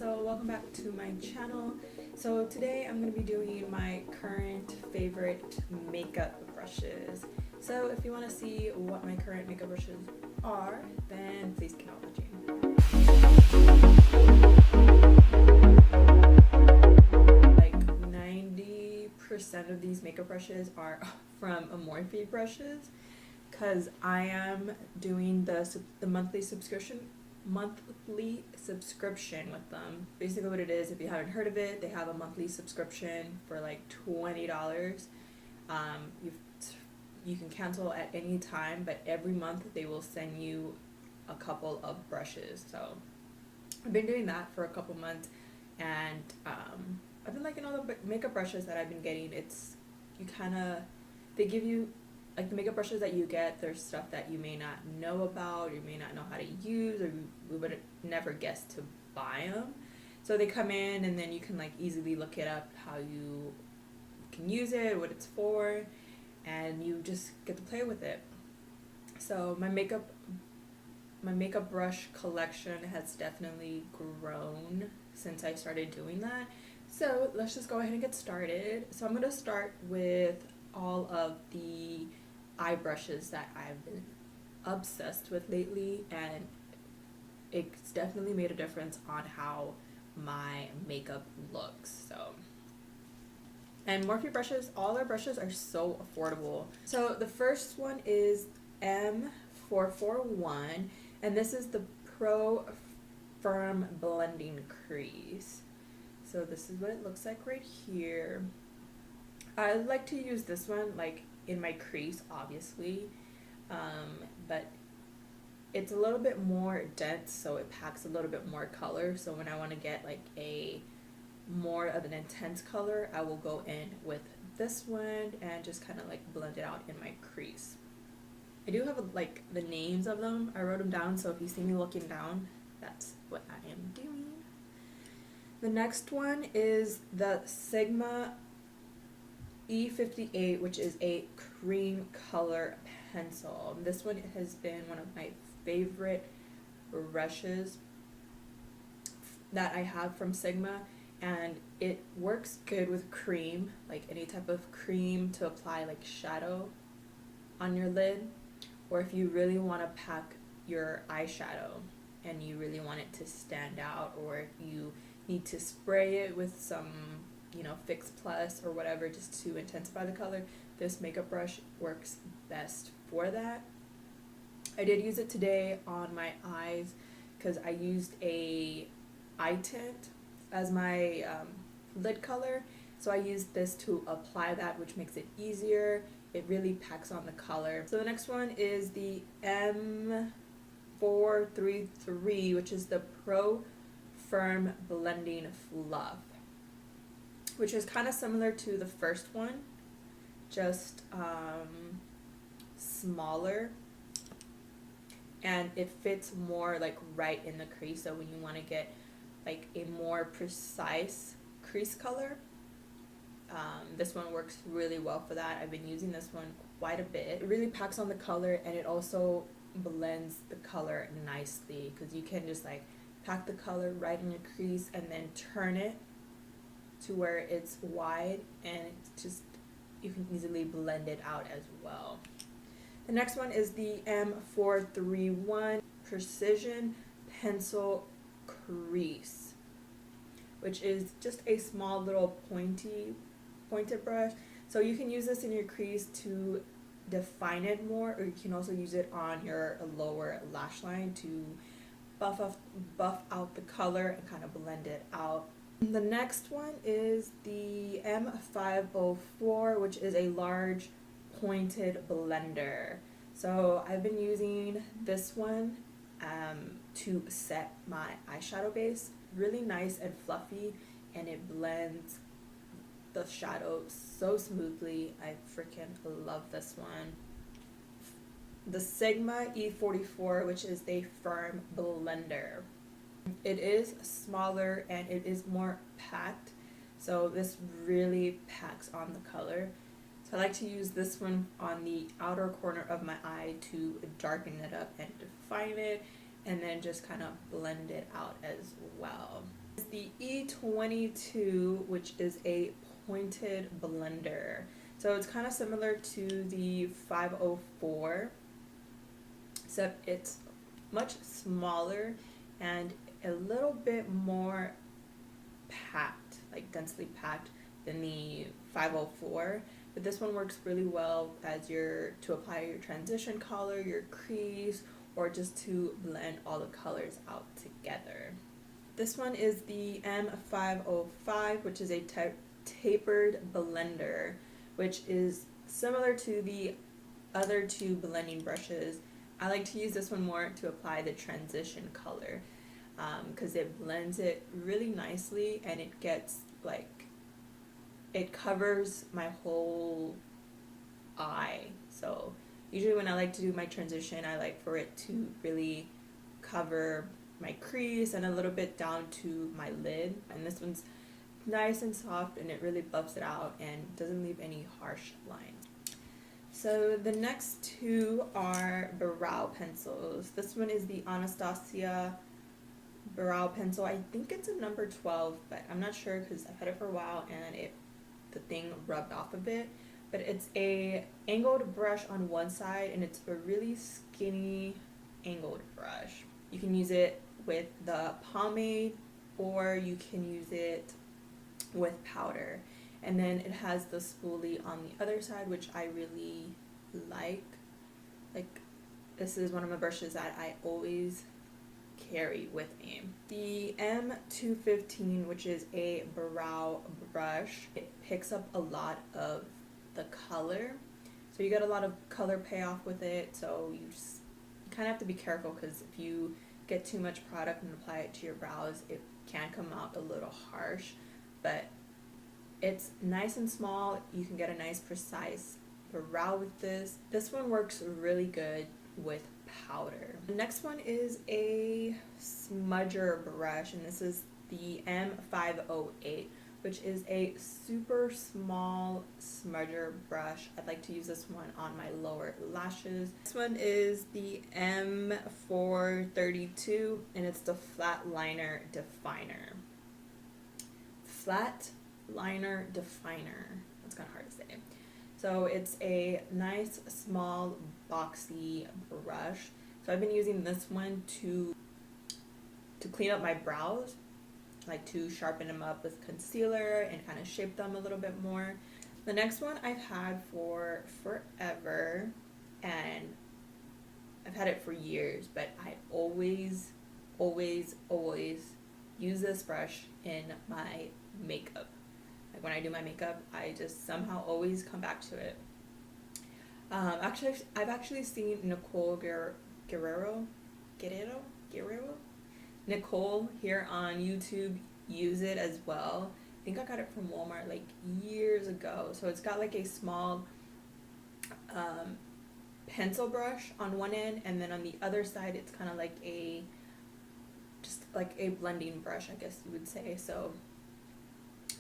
so welcome back to my channel. So today I'm going to be doing my current favorite makeup brushes. So if you want to see what my current makeup brushes are, then please keep on watching. Like 90% of these makeup brushes are from Morphe brushes, because I am doing the monthly subscription with them. Basically what it is, if you haven't heard of it, they have a monthly subscription for like $20. You can cancel at any time, but every month they will send you a couple of brushes. So I've been doing that for a couple months, and I've been liking all the makeup brushes that I've been getting. They give you, like, the makeup brushes that you get, there's stuff that you may not know about, you may not know how to use, or you would never guess to buy them. So they come in, and then you can like easily look it up, how you can use it, what it's for, and you just get to play with it. So my makeup brush collection has definitely grown since I started doing that. So let's just go ahead and get started. So I'm going to start with all of the eye brushes that I've been obsessed with lately, and it's definitely made a difference on how my makeup looks. And Morphe brushes, all their brushes are so affordable. So the first one is M441, and this is the Pro Firm Blending Crease. So this is what it looks like right here. I like to use this one like in my crease, obviously, but it's a little bit more dense, so it packs a little bit more color. So when I want to get like a more of an intense color, I will go in with this one and just kind of like blend it out in my crease. I do have like the names of them, I wrote them down, so if you see me looking down, that's what I am doing. The next one is the Sigma E58, which is a cream color pencil. This one has been one of my favorite brushes that I have from Sigma, and it works good with cream, like any type of cream to apply like shadow on your lid, or if you really want to pack your eyeshadow and you really want it to stand out, or if you need to spray it with some, Fix Plus or whatever just to intensify the color, this makeup brush works best for that. I did use it today on my eyes because I used a eye tint as my lid color, so I used this to apply that, which makes it easier. It really packs on the color. So the next one is the M433, which is the Pro Firm Blending Fluff, which is kind of similar to the first one, just smaller, and it fits more like right in the crease. So when you want to get like a more precise crease color, this one works really well for that. I've been using this one quite a bit. It really packs on the color, and it also blends the color nicely, because you can just like pack the color right in your crease and then turn it to where it's wide, and it's just, you can easily blend it out as well. The next one is the M431 Precision Pencil Crease, which is just a small little pointed brush. So you can use this in your crease to define it more, or you can also use it on your lower lash line to buff out the color and kind of blend it out. The next one is the M504, which is a large pointed blender. So I've been using this one to set my eyeshadow base. Really nice and fluffy, and it blends the shadow so smoothly. I freaking love this one. The Sigma E44, which is a firm blender. It is smaller and it is more packed, so this really packs on the color. So I like to use this one on the outer corner of my eye to darken it up and define it, and then just kind of blend it out as well. The E22, which is a pointed blender. So it's kind of similar to the 504, except it's much smaller and a little bit more packed, like densely packed than the 504. But this one works really well as to apply your transition color, your crease, or just to blend all the colors out together. This one is the M505, which is a tapered blender, which is similar to the other two blending brushes. I like to use this one more to apply the transition color because it blends it really nicely, and it gets like, it covers my whole eye. So usually when I like to do my transition, I like for it to really cover my crease and a little bit down to my lid. And this one's nice and soft, and it really buffs it out and doesn't leave any harsh lines. So the next two are brow pencils. This one is the Anastasia brow pencil. I think it's a number 12, but I'm not sure because I've had it for a while and the thing rubbed off a bit. But it's a angled brush on one side, and it's a really skinny angled brush. You can use it with the pomade, or you can use it with powder. And then it has the spoolie on the other side, which I really like. Like, this is one of my brushes that I always carry with me. The M215, which is a brow brush, it picks up a lot of the color. So you get a lot of color payoff with it. So you kind of have to be careful, because if you get too much product and apply it to your brows, it can come out a little harsh. But it's nice and small. You can get a nice precise brow with this. This one works really good with powder. The next one is a smudger brush, and this is the M508, which is a super small smudger brush. I'd like to use this one on my lower lashes. This one is the M432, and it's the flat liner definer. Flat liner definer. That's kind of hard to say. So it's a nice small boxy brush. So I've been using this one to clean up my brows, like to sharpen them up with concealer and kind of shape them a little bit more. The next one I've had for forever, and I've had it for years, but I always use this brush in my makeup. Like when I do my makeup, I just somehow always come back to it. I've actually seen Nicole Nicole here on YouTube use it as well. I think I got it from Walmart like years ago. So it's got like a small pencil brush on one end, and then on the other side it's kind of like just like a blending brush, I guess you would say. So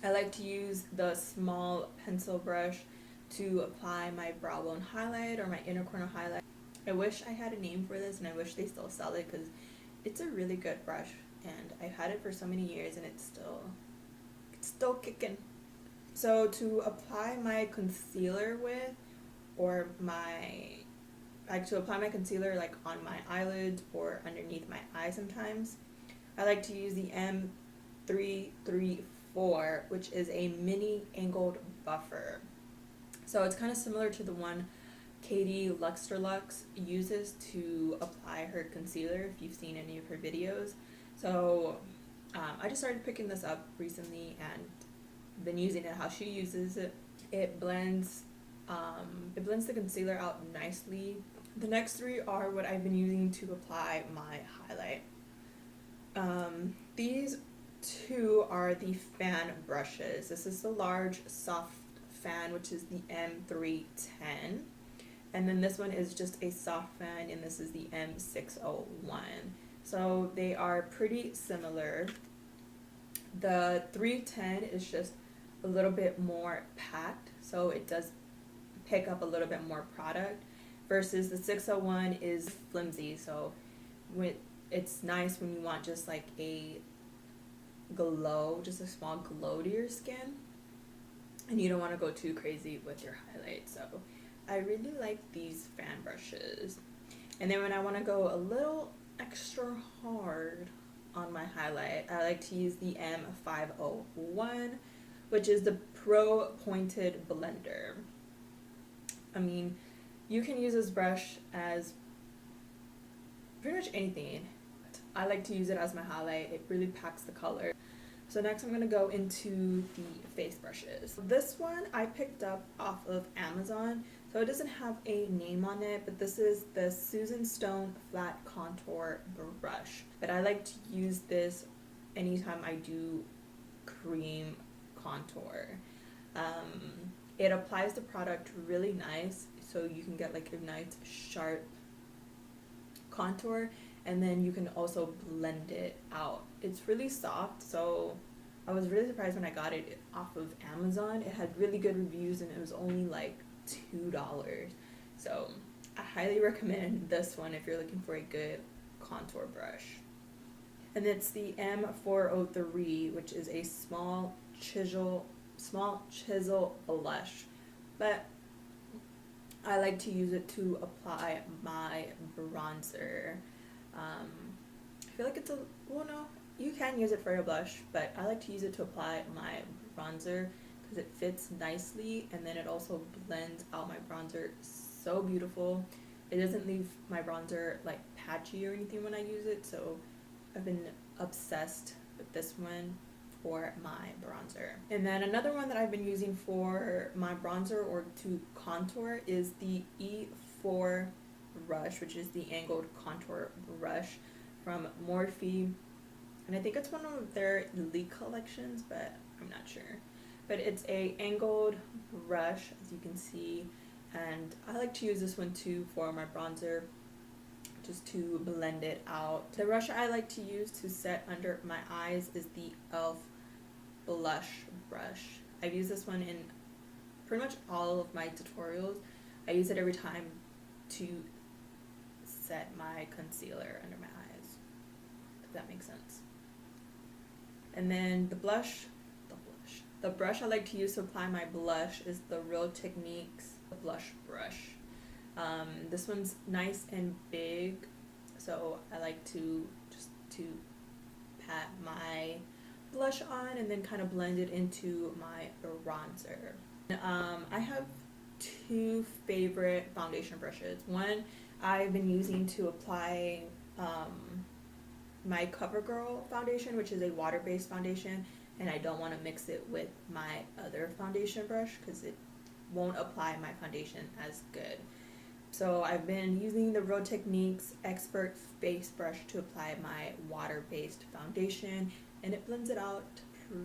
I like to use the small pencil brush to apply my brow bone highlight or my inner corner highlight. I wish I had a name for this, and I wish they still sell it, because it's a really good brush, and I've had it for so many years, and it's still kicking. So to apply my concealer with, or to apply my concealer like on my eyelids or underneath my eye sometimes, I like to use the M334, which is a mini angled buffer. So it's kind of similar to the one Katie Luxtralux uses to apply her concealer, if you've seen any of her videos. So I just started picking this up recently and been using it how she uses it. It blends the concealer out nicely. The next three are what I've been using to apply my highlight. These two are the fan brushes. This is the large soft fan, which is the M310. And then this one is just a soft fan, and this is the M601. So they are pretty similar. The 310 is just a little bit more packed, so it does pick up a little bit more product, versus the 601 is flimsy. So it's nice when you want just like a glow, just a small glow to your skin, and you don't want to go too crazy with your highlight. So I really like these fan brushes. And then when I want to go a little extra hard on my highlight, I like to use the M501, which is the Pro Pointed Blender. I mean, you can use this brush as pretty much anything. I like to use it as my highlight. It really packs the color. So next I'm going to go into the face brushes. This one I picked up off of Amazon. So it doesn't have a name on it, but this is the Susan Stone Flat Contour Brush. But I like to use this anytime I do cream contour. It applies the product really nice, so you can get like a nice sharp contour, and then you can also blend it out. It's really soft, so I was really surprised when I got it off of Amazon. It had really good reviews and it was only like $2. So I highly recommend this one if you're looking for a good contour brush. And it's the M403, which is a small chisel blush, but I like to use it to apply my bronzer. I feel like it's well, no, you can use it for your blush, but I like to use it to apply my bronzer because it fits nicely, and then it also blends out my bronzer so beautiful. It doesn't leave my bronzer like patchy or anything when I use it, so I've been obsessed with this one for my bronzer. And then another one that I've been using for my bronzer or to contour is the E4 brush, which is the angled contour brush from Morphe, and I think it's one of their elite collections, but I'm not sure. But it's a angled brush, as you can see, and I like to use this one too for my bronzer, just to blend it out. The brush I like to use to set under my eyes is the e.l.f. blush brush. I've used this one in pretty much all of my tutorials. I use it every time to set my concealer under my eyes, if that makes sense. And then the brush I like to use to apply my blush is the Real Techniques blush brush. This one's nice and big, so I like to just pat my blush on and then kind of blend it into my bronzer. I have two favorite foundation brushes. One I've been using to apply my CoverGirl foundation, which is a water-based foundation, and I don't want to mix it with my other foundation brush because it won't apply my foundation as good. So I've been using the Real Techniques Expert Face Brush to apply my water-based foundation, and it blends it out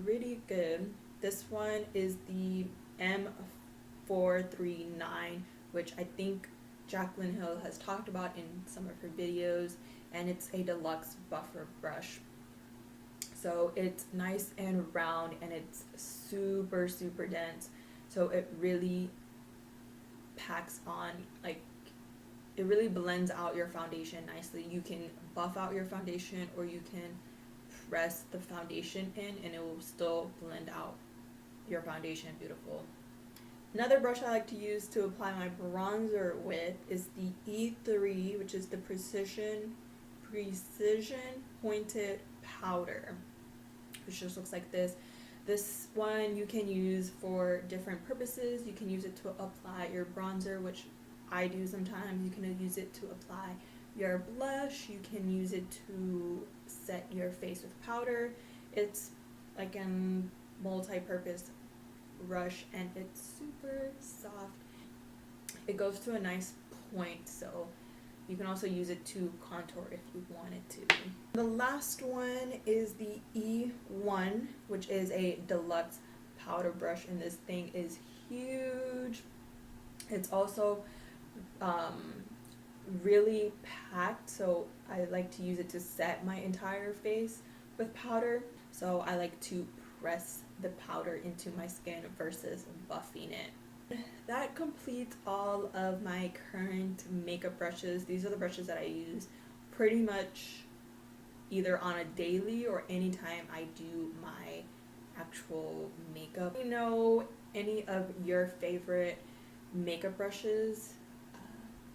pretty good. This one is the M439, which I think Jaclyn Hill has talked about in some of her videos, and it's a deluxe buffer brush. So it's nice and round, and it's super dense, so it really packs on, like, it really blends out your foundation nicely. You can buff out your foundation, or you can press the foundation in and it will still blend out your foundation beautiful. Another brush I like to use to apply my bronzer with is the E3, which is the precision pointed powder, which just looks like this. This one you can use for different purposes. You can use it to apply your bronzer, which I do sometimes. You can use it to apply your blush. You can use it to set your face with powder. It's like a multi-purpose brush, and it's super soft. It goes to a nice point, so you can also use it to contour if you wanted to. The last one is the E1, which is a deluxe powder brush, and this thing is huge. It's also really packed, so I like to use it to set my entire face with powder. So I like to press the powder into my skin versus buffing it. That completes all of my current makeup brushes. These are the brushes that I use pretty much either on a daily or anytime I do my actual makeup. Let me know any of your favorite makeup brushes,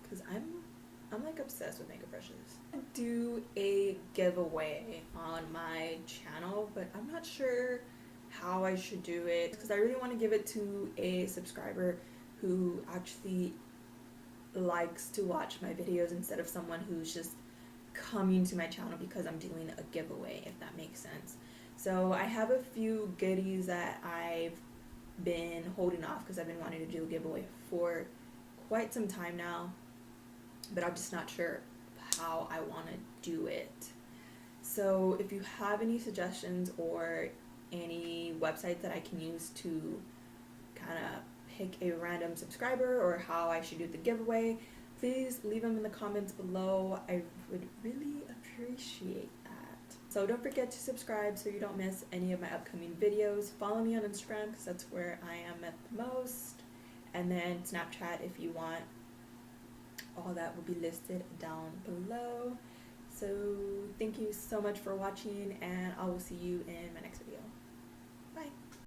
because I'm like obsessed with makeup brushes. I do a giveaway on my channel, but I'm not sure how I should do it because I really want to give it to a subscriber who actually likes to watch my videos instead of someone who's just coming to my channel because I'm doing a giveaway, if that makes sense. So I have a few goodies that I've been holding off because I've been wanting to do a giveaway for quite some time now, but I'm just not sure how I want to do it. So if you have any suggestions or any websites that I can use to kind of pick a random subscriber or how I should do the giveaway, please leave them in the comments below. I would really appreciate that. So don't forget to subscribe so you don't miss any of my upcoming videos. Follow me on Instagram because that's where I am at the most. And then Snapchat if you want. All that will be listed down below. So thank you so much for watching, and I will see you in my next video.